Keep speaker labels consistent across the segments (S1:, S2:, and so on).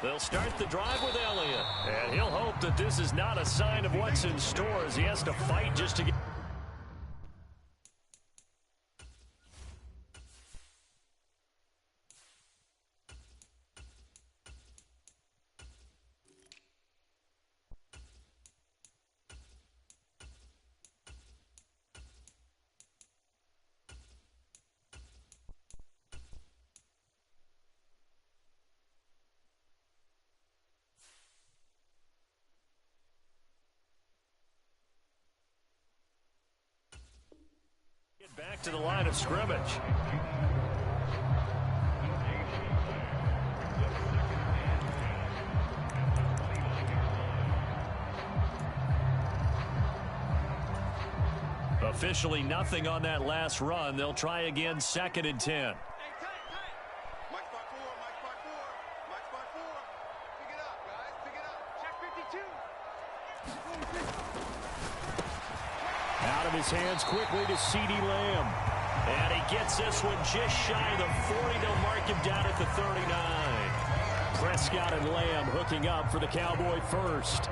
S1: They'll start the drive with Elliott. And he'll hope that this is not a sign of what's in store as he has to fight just to get... Back to the line of scrimmage. Officially nothing on that last run. They'll try again, 2nd and 10. Out of his hands quickly to CeeDee Lamb. And he gets this one just shy of the 40. They'll mark him down at the 39. Prescott and Lamb hooking up for the Cowboy first.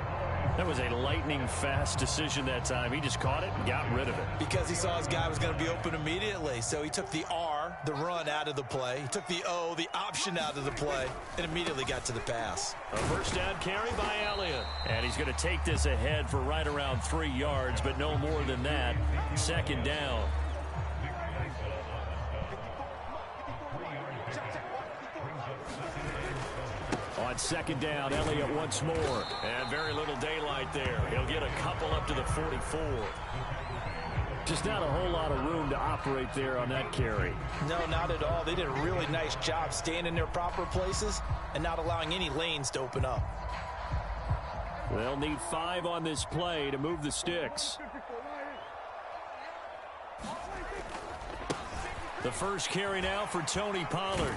S1: That was a lightning-fast decision that time. He just caught it and got rid of it. Because he saw his guy was going to be open immediately. So he took the R, the run, out of the play. He took the O, the option, out of the play, and immediately got to the pass. A first down carry by Elliott. And he's going to take this ahead for right around 3 yards, but no more than that. 2nd down. On 2nd down, Elliott once more. And very little daylight there. He'll get a couple up to the 44. Just not a whole lot of room to operate there on that carry. No, not at all. They did a really nice job staying in their proper places and not allowing any lanes to open up. They'll need 5 on this play to move the sticks. The first carry now for Tony Pollard.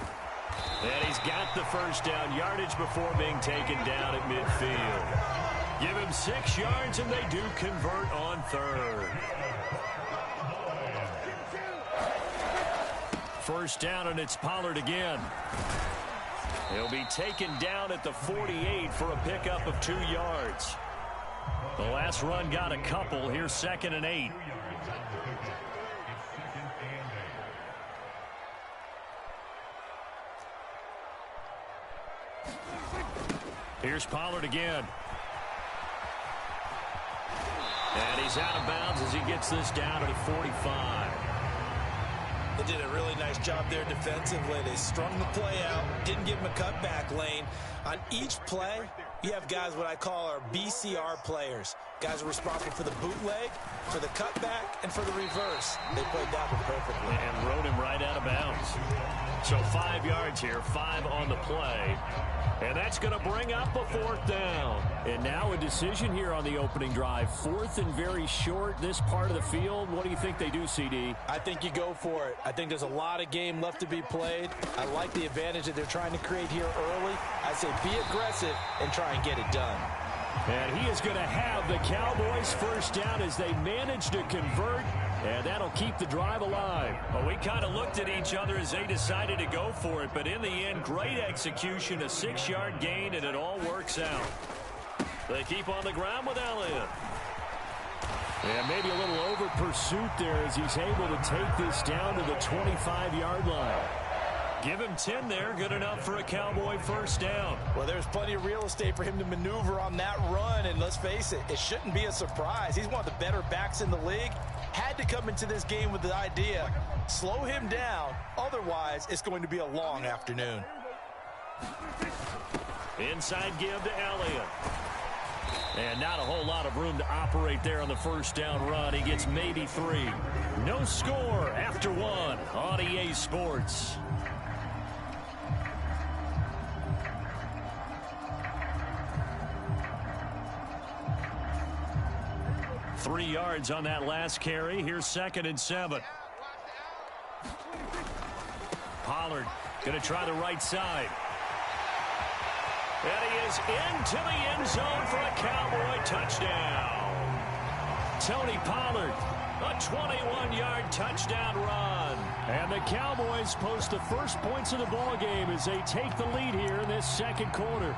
S1: And he's got the first down, yardage before being taken down at midfield. Give him 6 yards, and they do convert on 3rd. First down, and it's Pollard again. He'll be taken down at the 48 for a pickup of 2 yards. The last run got a couple. Here's 2nd and 8. Here's Pollard again. And he's out of bounds as he gets this down to the 45. They did a really nice job there defensively. They strung the play out, didn't give him a cutback lane. On each play, you have guys what I call our BCR players. Guys are responsible for the bootleg, for the cutback, and for the reverse. They played that one perfectly. And rode him right out of bounds. So 5 yards here, 5 on the play. And that's going to bring up a 4th down. And now a decision here on the opening drive. 4th and very short, this part of the field. What do you think they do, CD? I think you go for it. I think there's a lot of game left to be played. I like the advantage that they're trying to create here early. I say be aggressive and try and get it done. And he is going to have the Cowboys first down as they manage to convert. And that'll keep the drive alive. Well, we kind of looked at each other as they decided to go for it. But in the end, great execution, a 6-yard gain, and it all works out. They keep on the ground with Elliott. And maybe a little over pursuit there as he's able to take this down to the 25-yard line. Give him 10 there, good enough for a Cowboy first down. Well, there's plenty of real estate for him to maneuver on that run, and let's face it, it shouldn't be a surprise. He's one of the better backs in the league. Had to come into this game with the idea, slow him down, otherwise it's going to be a long afternoon. Inside give to Elliott. And not a whole lot of room to operate there on the first down run. He gets maybe 3. No score after 1 on EA Sports. Three yards on that last carry. Here's 2nd and 7. Pollard going to try the right side. And he is into the end zone for a Cowboy touchdown.
S2: Tony Pollard. A 21-yard touchdown run. And the Cowboys post the first points of the ball game as they take the lead here in this second quarter.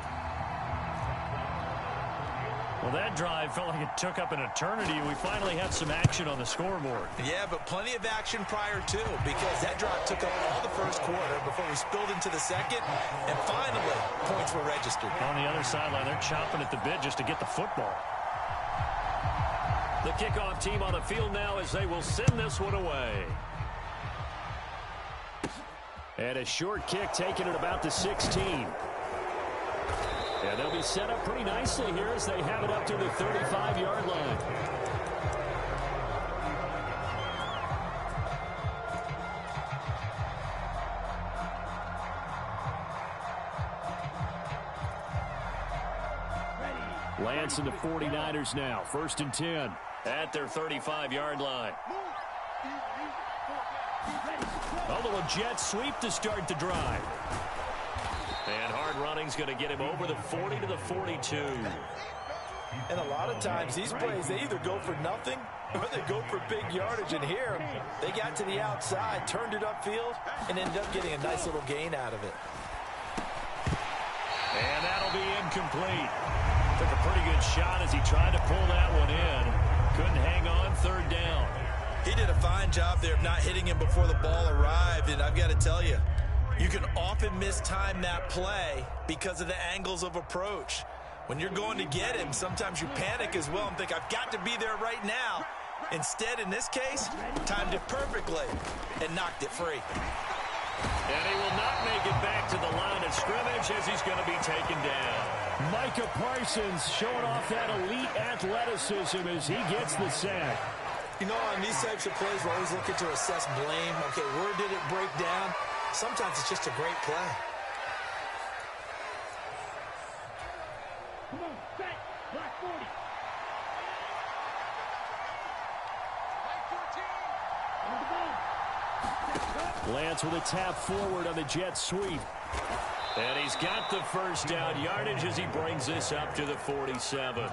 S2: Well, that drive felt like it took up an eternity. We finally had some action on the scoreboard.
S1: Yeah, but plenty of action prior to, because that drive took up all the first quarter before we spilled into the second, and finally, points were registered.
S2: On the other sideline, they're chomping at the bit just to get the football. The kickoff team on the field now as they will send this one away. And a short kick taken at about the 16. And they'll be set up pretty nicely here as they have it up to the 35-yard line. Lance and the 49ers now, 1st and 10 at their 35-yard line. A little jet sweep to start the drive. And hard running's going to get him over the 40 to the 42.
S1: And a lot of times these plays, they either go for nothing or they go for big yardage. And here, they got to the outside, turned it upfield, and ended up getting a nice little gain out of it.
S2: And that'll be incomplete. Took a pretty good shot as he tried to pull that one in. Couldn't hang on, 3rd down.
S1: He did a fine job there of not hitting him before the ball arrived. And I've got to tell you, you can often mistime that play because of the angles of approach. When you're going to get him, sometimes you panic as well and think, I've got to be there right now. Instead, in this case, timed it perfectly and knocked it free.
S2: And he will not make it back to the line of scrimmage as he's going to be taken down. Micah Parsons showing off that elite athleticism as he gets the sack.
S1: You know, on these types of plays, we're always looking to assess blame. Okay, where did it break down? Sometimes it's just a great play.
S3: Come on, set, black 40.
S2: Lance with a tap forward on the jet sweep. And he's got the first down yardage as he brings this up to the 47.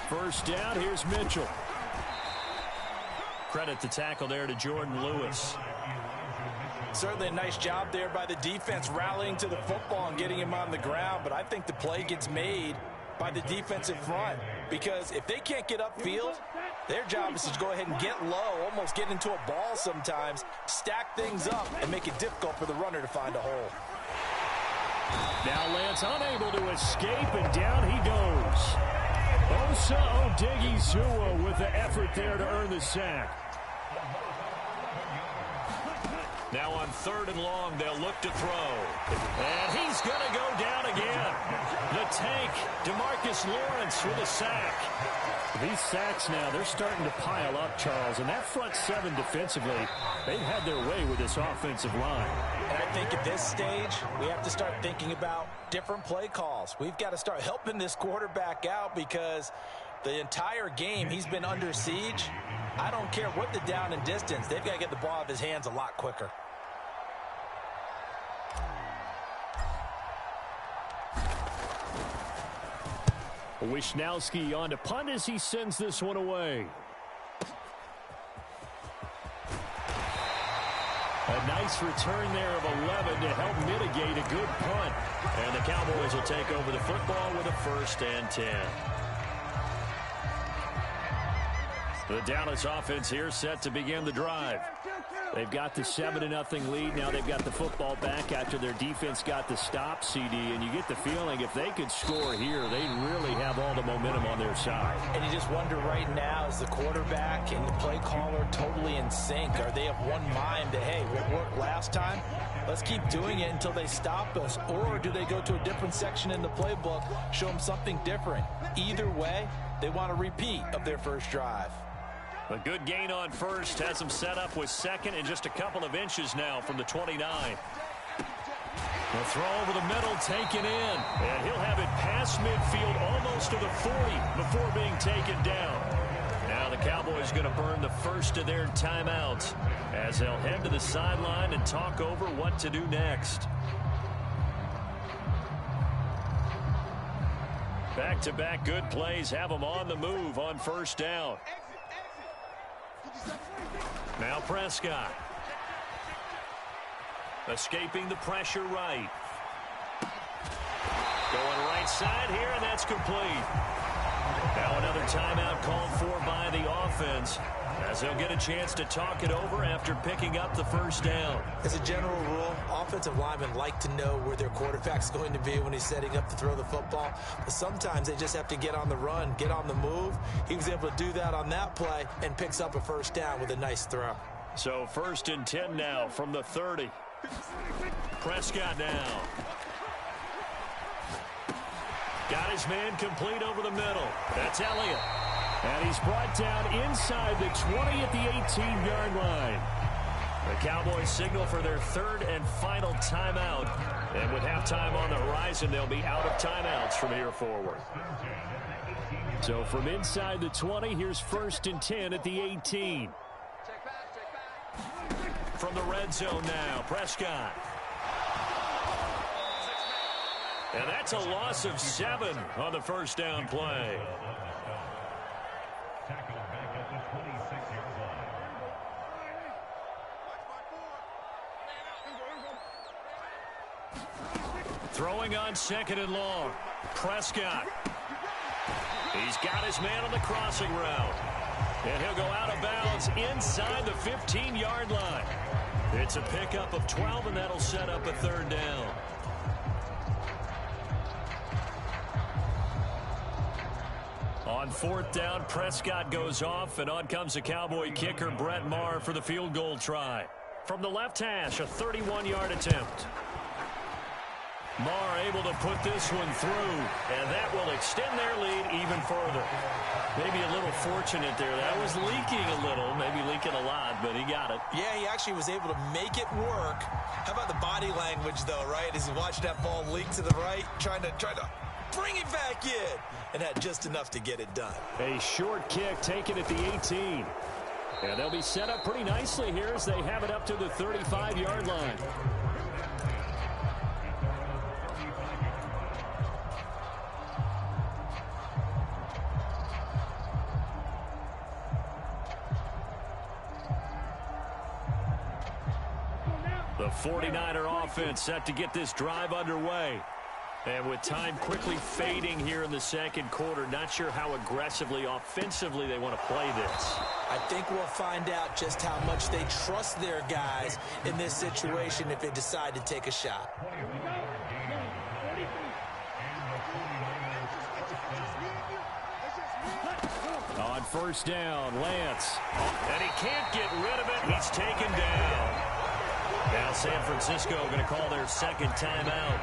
S2: First down, here's Mitchell. Credit the tackle there to Jordan Lewis.
S1: Certainly a nice job there by the defense rallying to the football and getting him on the ground, but I think the play gets made by the defensive front because if they can't get upfield, their job is to go ahead and get low, almost get into a ball sometimes, stack things up, and make it difficult for the runner to find a hole.
S2: Now Lance unable to escape, and down he goes. Osa Odighizuwa with the effort there to earn the sack. Now on 3rd and long, they'll look to throw. And he's going to go down again. The tank, DeMarcus Lawrence with a sack. These sacks now, they're starting to pile up, Charles. And that front 7 defensively, they've had their way with this offensive line.
S1: And I think at this stage, we have to start thinking about different play calls. We've got to start helping this quarterback out because the entire game he's been under siege. I don't care what the down and distance. They've got to get the ball out of his hands a lot quicker.
S2: Wishnowski on to punt as he sends this one away. A nice return there of 11 to help mitigate a good punt. And the Cowboys will take over the football with a 1st and 10. The Dallas offense here set to begin the drive. They've got the 7-0 lead. Now they've got the football back after their defense got the stop, CD. And you get the feeling if they could score here, they'd really have all the momentum on their side.
S1: And you just wonder right now, is the quarterback and the play caller totally in sync? Are they of one mind that, hey, what worked last time? Let's keep doing it until they stop us. Or do they go to a different section in the playbook, show them something different? Either way, they want a repeat of their first drive.
S2: A good gain on 1st has him set up with 2nd and just a couple of inches now from the 29. The throw over the middle taken in. And he'll have it past midfield almost to the 40 before being taken down. Now the Cowboys going to burn the first of their timeouts as they'll head to the sideline and talk over what to do next. Back-to-back good plays have them on the move on first down. Now Prescott. Escaping the pressure right. Going right side here, and that's complete. Now another timeout called for by the offense as they'll get a chance to talk it over after picking up the first down.
S1: As a general rule, offensive linemen like to know where their quarterback's going to be when he's setting up to throw the football. But sometimes they just have to get on the run, get on the move. He was able to do that on that play and picks up a first down with a nice throw.
S2: So 1st and 10 now from the 30. Prescott now. Got his man complete over the middle. That's Elliott. And he's brought down inside the 20 at the 18-yard line. The Cowboys signal for their 3rd and final timeout. And with halftime on the horizon, they'll be out of timeouts from here forward. So from inside the 20, here's 1st and 10 at the 18. From the red zone now, Prescott. And that's a loss of 7 on the first down play. Throwing on 2nd and long. Prescott. He's got his man on the crossing route. And he'll go out of bounds inside the 15-yard line. It's a pickup of 12, and that'll set up a 3rd down. On 4th down, Prescott goes off, and on comes the Cowboy kicker, Brett Maher, for the field goal try. From the left hash, a 31-yard attempt. Maher able to put this one through, and that will extend their lead even further. Maybe a little fortunate there. That was leaking a little, maybe leaking a lot, but he got it.
S1: Yeah, he actually was able to make it work. How about the body language, though, right? As he watched that ball leak to the right, trying to bring it back in, and had just enough to get it done.
S2: A short kick taken at the 18. And they'll be set up pretty nicely here as they have it up to the 35-yard line. The 49er offense set to get this drive underway. And with time quickly fading here in the second quarter, not sure how aggressively, offensively they want to play this.
S1: I think we'll find out just how much they trust their guys in this situation if they decide to take a shot.
S2: On first down, Lance. And he can't get rid of it. He's taken down. Now San Francisco going to call their 2nd timeout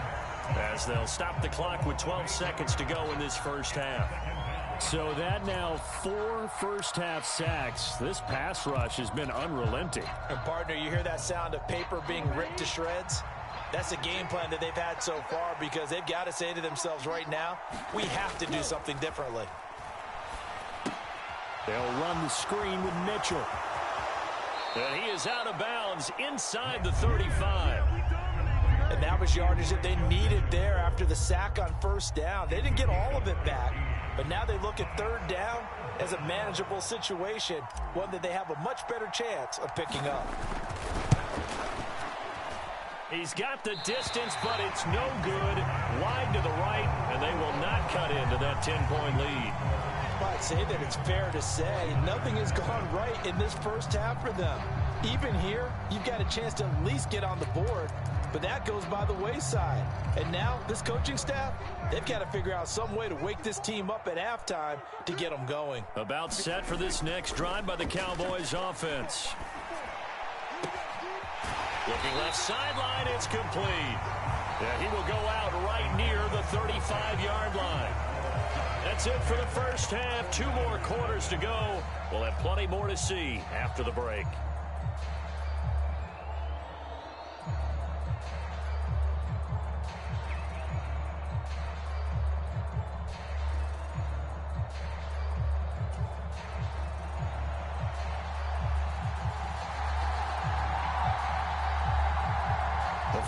S2: as they'll stop the clock with 12 seconds to go in this first half. So that now 4 first-half sacks. This pass rush has been unrelenting.
S1: And, partner, you hear that sound of paper being ripped to shreds? That's the game plan that they've had so far because they've got to say to themselves right now, we have to do something differently.
S2: They'll run the screen with Mitchell. And he is out of bounds inside the 35.
S1: And that was yardage that they needed there after the sack on first down. They didn't get all of it back, but now they look at 3rd down as a manageable situation, one that they have a much better chance of picking up.
S2: He's got the distance, but it's no good. Wide to the right, and they will not cut into that 10-point lead.
S1: I'd say that it's fair to say nothing has gone right in this first half for them. Even here, you've got a chance to at least get on the board, but that goes by the wayside. And now, this coaching staff, they've got to figure out some way to wake this team up at halftime to get them going.
S2: About set for this next drive by the Cowboys offense. Looking left sideline, it's complete. Yeah, he will go out right near the 35-yard line. That's it for the first half. 2 more quarters to go. We'll have plenty more to see after the break.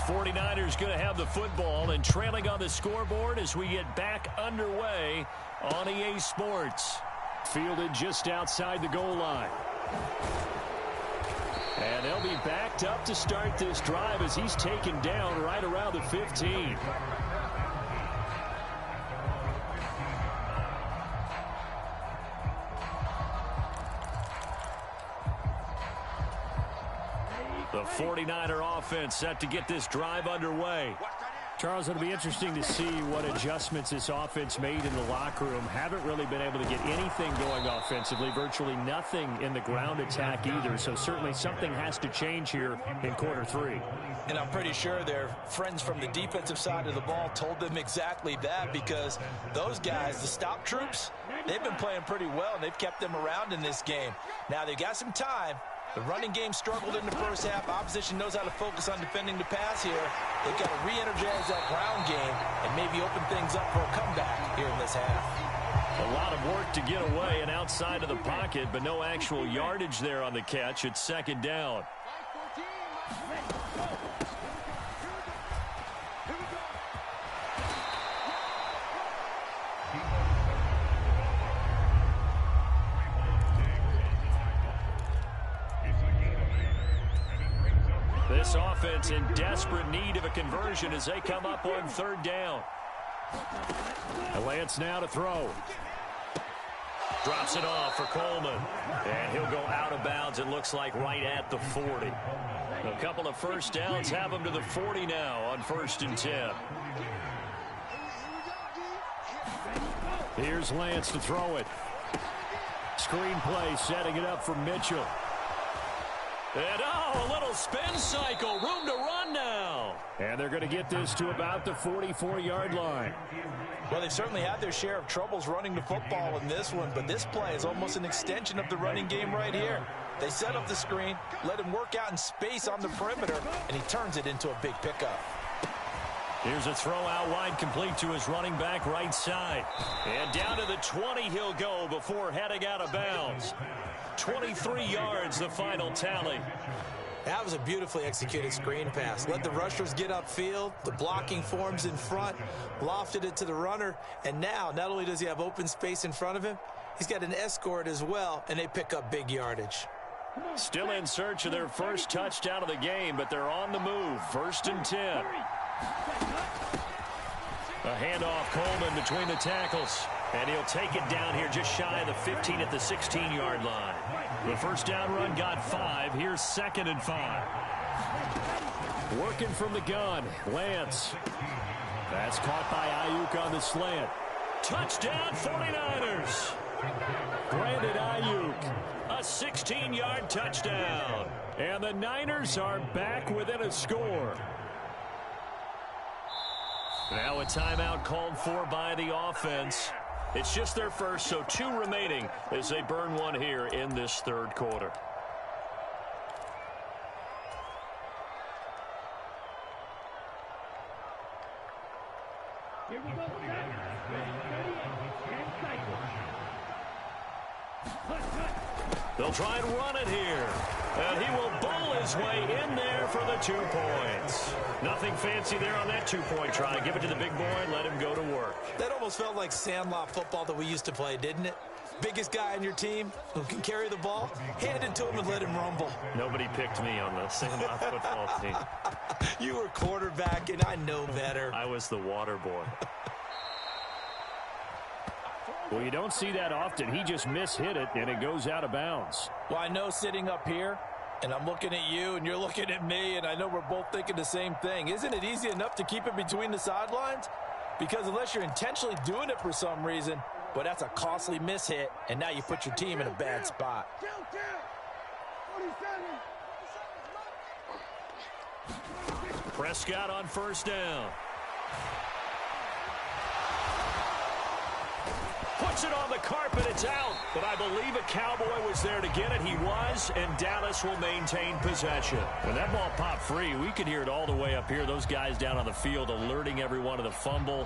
S2: 49ers going to have the football and trailing on the scoreboard as we get back underway on EA Sports. Fielded just outside the goal line. And they'll be backed up to start this drive as he's taken down right around the 15. The 49er offense set to get this drive underway. Charles, it'll be interesting to see what adjustments this offense made in the locker room. Haven't really been able to get anything going offensively, virtually nothing in the ground attack either. So certainly something has to change here in quarter three.
S1: And I'm pretty sure their friends from the defensive side of the ball told them exactly that, because those guys, the stop troops, they've been playing pretty well, and they've kept them around in this game. Now they've got some time. The running game struggled in the first half. Opposition knows how to focus on defending the pass here. They've got to re-energize that ground game and maybe open things up for a comeback here in this half.
S2: A lot of work to get away and outside of the pocket, but no actual yardage there on the catch. It's second down. This offense in desperate need of a conversion as they come up on third down. Lance now to throw. Drops it off for Coleman. And he'll go out of bounds, it looks like, right at the 40. A couple of first downs have him to the 40 now on 1st and 10. Here's Lance to throw it. Screen play setting it up for Mitchell. And a little spin cycle. Room to run now. And they're going to get this to about the 44-yard line.
S1: Well, they've certainly had their share of troubles running the football in this one, but this play is almost an extension of the running game right here. They set up the screen, let him work out in space on the perimeter, and he turns it into a big pickup.
S2: Here's a throw out wide, complete to his running back right side. And down to the 20 he'll go before heading out of bounds. 23 yards, the final tally.
S1: That was a beautifully executed screen pass. Let the rushers get upfield. The blocking forms in front. Lofted it to the runner. And now, not only does he have open space in front of him, he's got an escort as well, and they pick up big yardage.
S2: Still in search of their first touchdown of the game, but they're on the move. 1st and 10. A handoff, Coleman between the tackles. And he'll take it down here just shy of the 15 at the 16-yard line. The first down run got 5. Here's 2nd and 5. Working from the gun, Lance. That's caught by Ayuk on the slant. Touchdown, 49ers. Brandon Ayuk, a 16-yard touchdown. And the Niners are back within a score. Now a timeout called for by the offense. It's just their first, so 2 remaining as they burn one here in this third quarter.
S3: Here we go.
S2: They'll try and run it here. And he will bowl his way in there for the 2 points. Nothing fancy there on that 2-point try. Give it to the big boy and let him go to work.
S1: That almost felt like sandlot football that we used to play, didn't it? Biggest guy on your team who can carry the ball, hand it to him and let him rumble.
S2: Nobody picked me on the sandlot football team.
S1: You were quarterback, and I know better.
S2: I was the water boy. Well, you don't see that often. He just mishit it, and it goes out of bounds.
S1: Well, I know sitting up here, and I'm looking at you, and you're looking at me, and I know we're both thinking the same thing. Isn't it easy enough to keep it between the sidelines? Because unless you're intentionally doing it for some reason, well, that's a costly mishit, and now you put your team in a bad spot.
S2: Prescott on first down. Puts it on the carpet, it's out. But I believe a Cowboy was there to get it. He was, and Dallas will maintain possession. When that ball popped free, we could hear it all the way up here. Those guys down on the field alerting everyone to the fumble.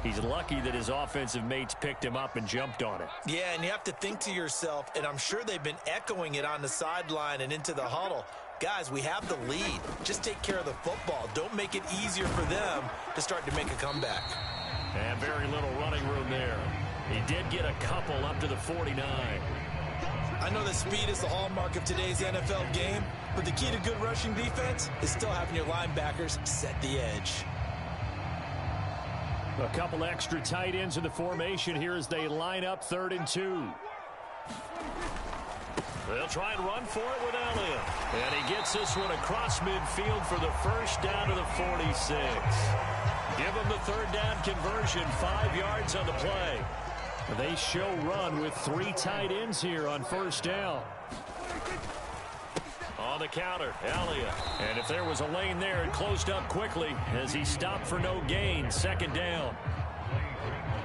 S2: He's lucky that his offensive mates picked him up and jumped on it.
S1: Yeah, and you have to think to yourself, and I'm sure they've been echoing it on the sideline and into the huddle. Guys, we have the lead. Just take care of the football. Don't make it easier for them to start to make a comeback.
S2: And very little running room there. He did get a couple up to the 49.
S1: I know that speed is the hallmark of today's NFL game, but the key to good rushing defense is still having your linebackers set the edge.
S2: A couple extra tight ends in the formation here as they line up 3rd and 2. They'll try and run for it with Elliott. And he gets this one across midfield for the first down to the 46. Give him the 3rd down conversion, 5 yards on the play. They show run with 3 tight ends here on 1st down. On the counter, Elliott. And if there was a lane there, it closed up quickly as he stopped for no gain. 2nd down.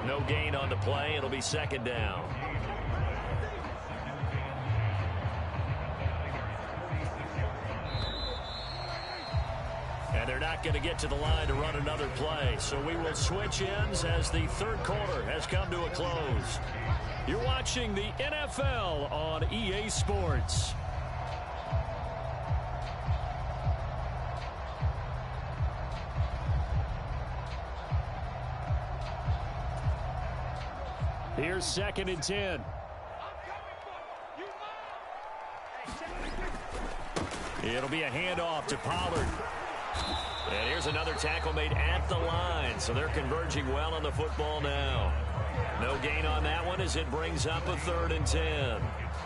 S2: No gain on the play. It'll be 2nd down. And they're not going to get to the line to run another play. So we will switch ends as the 3rd quarter has come to a close. You're watching the NFL on EA Sports. Here's 2nd and 10. It'll be a handoff to Pollard. And here's another tackle made at the line. So they're converging well on the football now. No gain on that one as it brings up a 3rd and 10.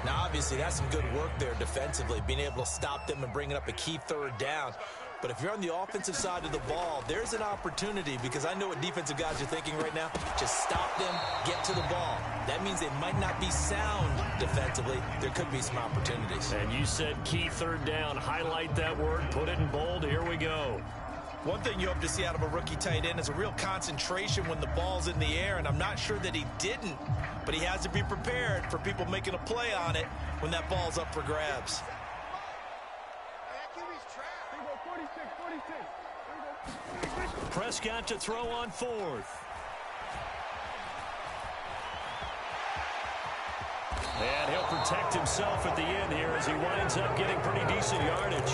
S1: Now, obviously, that's some good work there defensively, being able to stop them and bringing up a key 3rd down. But if you're on the offensive side of the ball, there's an opportunity, because I know what defensive guys are thinking right now. Just stop them, get to the ball. That means they might not be sound defensively. There could be some opportunities.
S2: And you said key 3rd down. Highlight that word. Put it in bold. Here we go.
S1: One thing you hope to see out of a rookie tight end is a real concentration when the ball's in the air, and I'm not sure that he didn't, but he has to be prepared for people making a play on it when that ball's up for grabs.
S2: Prescott to throw on 4th. And he'll protect himself at the end here as he winds up getting pretty decent yardage.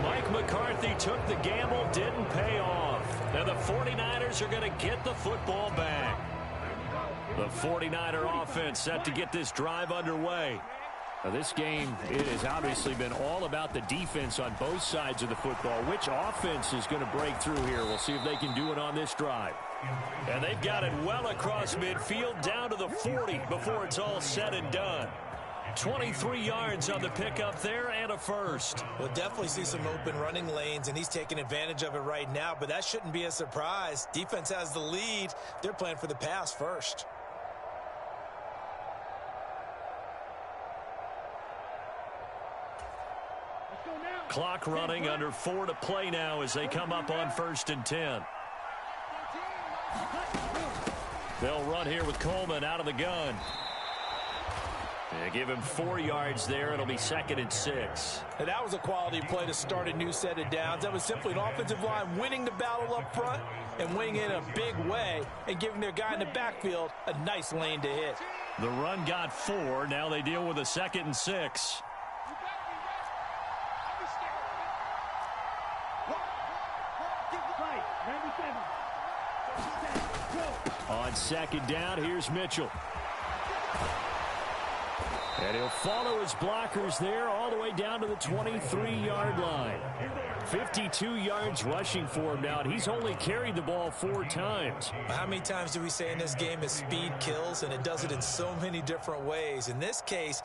S2: Mike McCarthy took the gamble, didn't pay off. Now the 49ers are going to get the football back. The 49er offense set to get this drive underway. Now this game, it has obviously been all about the defense on both sides of the football. Which offense is going to break through here? We'll see if they can do it on this drive. And they've got it well across midfield down to the 40 before it's all said and done. 23 yards on the pickup there and a first.
S1: We'll definitely see some open running lanes, and he's taking advantage of it right now, but that shouldn't be a surprise. Defense has the lead. They're playing for the pass first.
S2: Clock running, under 4 to play now as they come up on 1st and 10. They'll run here with Coleman out of the gun. They give him 4 yards there. It'll be 2nd and 6.
S1: And that was a quality play to start a new set of downs. That was simply an offensive line winning the battle up front and winning it in a big way and giving their guy in the backfield a nice lane to hit.
S2: The run got 4. Now they deal with a 2nd and 6. On 2nd down, here's Mitchell. And he'll follow his blockers there all the way down to the 23-yard line. 52 yards rushing for him now, and he's only carried the ball 4 times.
S1: How many times do we say in this game is speed kills, and it does it in so many different ways. In this case,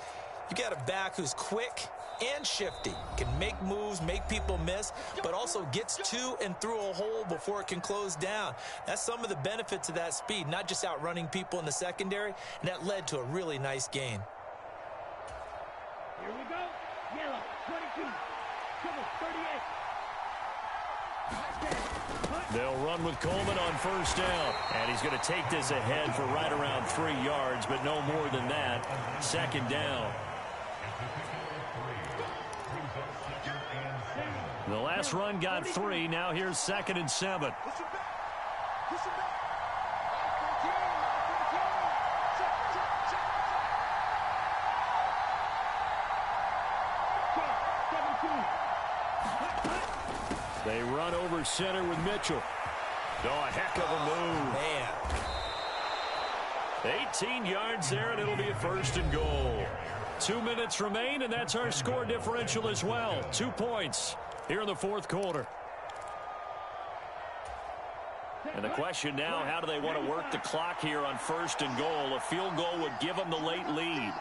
S1: you got a back who's quick and shifty, can make moves, make people miss, but also gets to and through a hole before it can close down. That's some of the benefits of that speed, not just outrunning people in the secondary, and that led to a really nice gain.
S3: Here we go. Yellow, 22. Triple, 38.
S2: They'll run with Coleman on 1st down. And he's going to take this ahead for right around 3 yards, but no more than that. 2nd down. The last run got 3. Now here's 2nd and 7. They run over center with Mitchell. Oh, a heck of a move. Man. 18 yards there, and it'll be a 1st and goal. 2 minutes remain, and that's our score differential as well. 2 points here in the 4th quarter. And the question now, how do they want to work the clock here on 1st and goal? A field goal would give them the late lead.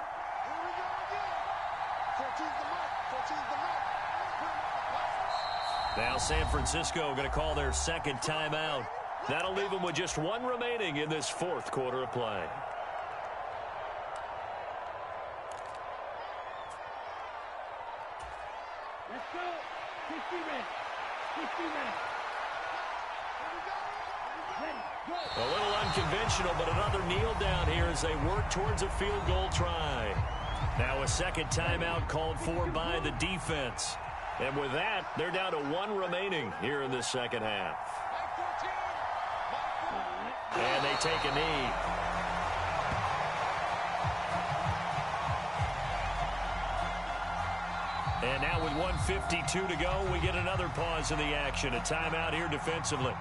S2: Now San Francisco going to call their 2nd timeout. That'll leave them with just 1 remaining in this 4th quarter of play.
S3: Let's go. 60 ready. 60 ready.
S2: A little unconventional, but another kneel down here as they work towards a field goal try. Now a 2nd timeout called for by the defense. And with that, they're down to 1 remaining here in the 2nd half. And they take a knee. And now with 1:52 to go, we get another pause in the action. A timeout here defensively.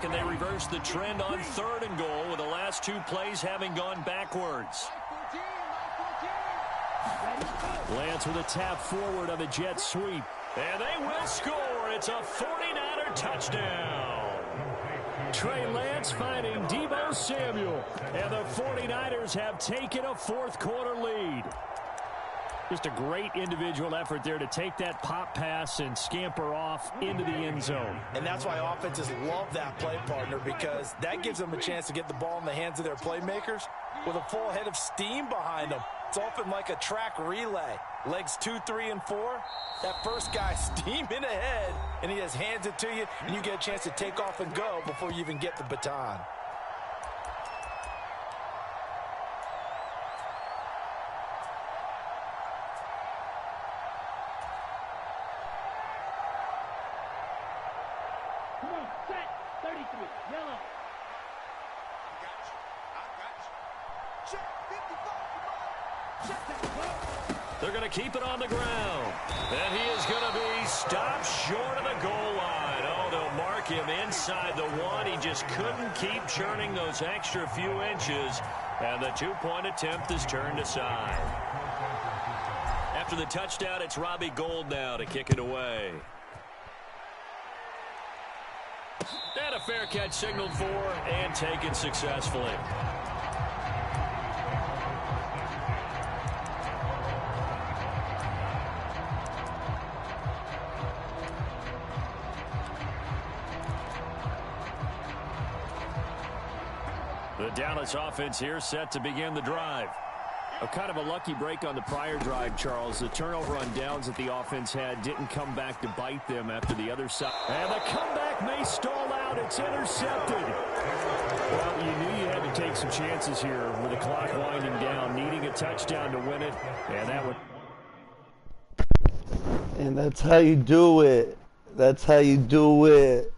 S2: Can they reverse the trend on 3rd and goal with the last 2 plays having gone backwards? Lance with a tap forward on the jet sweep. And they will score. It's a 49er touchdown. Trey Lance finding Deebo Samuel. And the 49ers have taken a 4th quarter lead. Just a great individual effort there to take that pop pass and scamper off into the end zone.
S1: And that's why offenses love that play, partner, because that gives them a chance to get the ball in the hands of their playmakers with a full head of steam behind them. It's often like a track relay. Legs 2, 3, and 4. That first guy steaming ahead, and he just hands it to you, and you get a chance to take off and go before you even get the baton.
S3: Come on, set. 33. Yellow.
S2: They're going to keep it on the ground. And he is going to be stopped short of the goal line. Oh, they'll mark him inside the 1. He just couldn't keep churning those extra few inches. And the 2-point attempt is turned aside. After the touchdown, it's Robbie Gould now to kick it away. And a fair catch signaled for and taken successfully. The Dallas offense here set to begin the drive. A kind of a lucky break on the prior drive, Charles. The turnover on downs that the offense had didn't come back to bite them after the other side. And the comeback may stall out. It's intercepted. Well, you knew you had to take some chances here with the clock winding down, needing a touchdown to win it. And that would.
S4: And that's how you do it. That's how you do it.